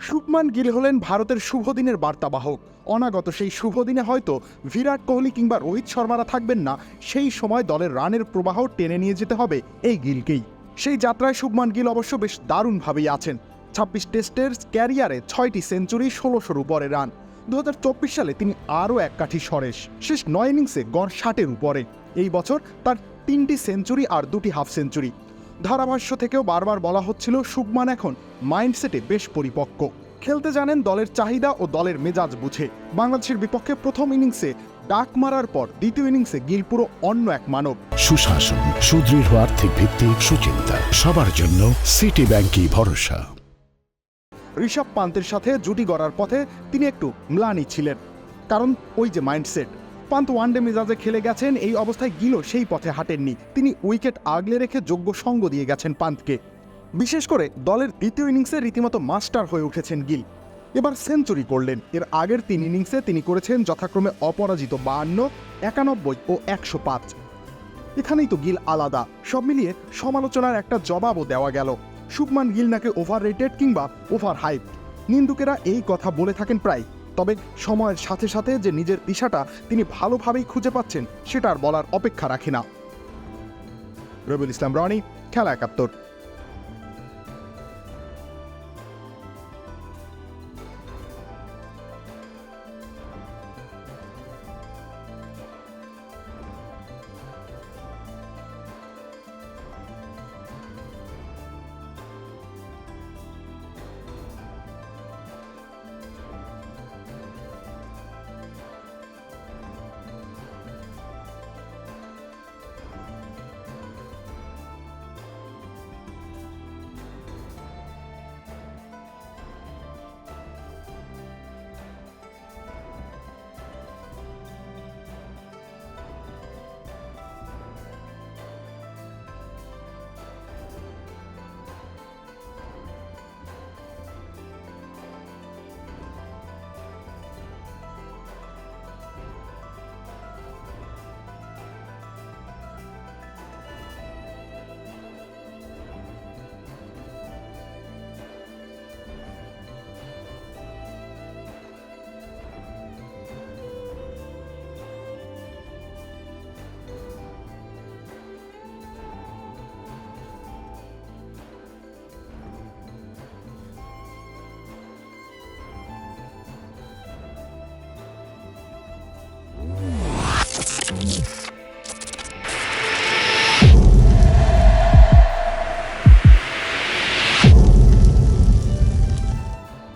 শুভমান গিল হলেন ভারতের শুভদিনের বার্তাবাহক। অনাগত সেই শুভদিনে হয়তো বিরাট কোহলি কিংবা রোহিত শর্মারা থাকবেন না, সেই সময় দলের রানের প্রবাহ টেনে নিয়ে যেতে হবে এই গিলকেই। সেই যাত্রায় শুভমান গিল অবশ্য বেশ দারুণভাবেই আছেন। ২৬ টেস্টের ক্যারিয়ারে ৬টি সেঞ্চুরি, ১৬০০-র উপরে রান। ২০২৪ সালে তিনি আরও এক কাঠি সরেস, শেষ ৯ ইনিংসে গড় ৬০-এর উপরে। এই বছর তার ৩টি সেঞ্চুরি আর ২টি হাফ সেঞ্চুরি। ধারাভাষ্য থেকেও বারবার বলা হচ্ছিল শুভমান এখন মাইন্ডসেটে বেশ পরিপক্ক, খেলতে জানেন দলের চাহিদা ও দলের মেজাজ বুঝে। বাংলাদেশের বিপক্ষে প্রথম ইনিংসে ডাক মারার পর দ্বিতীয় ইনিংসে গিল পুরো অন্য এক মানব। সুশাসন, সুদৃঢ় আর্থিক ভিত্তি, সুচিন্তা, সবার জন্য সিটি ব্যাংকই ভরসা। ঋষভ পান্তের সাথে জুটি গড়ার পথে তিনি একটু ম্লানি ছিলেন, কারণ ওই যে মাইন্ডসেট। পান্ত ওয়ানডে মেজাজে খেলে গেছেন, এই অবস্থায় গিলও সেই পথে হাঁটেননি। তিনি উইকেট আগলে রেখে যোগ্য সঙ্গ দিয়ে গেছেন পান্তকে। বিশেষ করে দলের দ্বিতীয় ইনিংসে রীতিমতো মাস্টার হয়ে উঠেছেন গিল। এবার সেঞ্চুরি করলেন। এর আগের ৩ ইনিংসে তিনি করেছেন যথাক্রমে অপরাজিত ৫২, ৯১ ও ১০৫। এখানেই তো গিল আলাদা। সব মিলিয়ে সমালোচনার একটা জবাবও দেওয়া গেল। শুভমান গিল নাকি ওভার রেটেড কিংবা ওভার হাইপ। নিন্দুকেরা এই কথা বলে থাকেন প্রায়। তবে সময়ের সাথে সাথে যে নিজের দিশাটা তিনি ভালোভাবেই খুঁজে পাচ্ছেন, সেটা আর বলার অপেক্ষা রাখে না। রবিউল ইসলাম রনি, খেলা ৭১।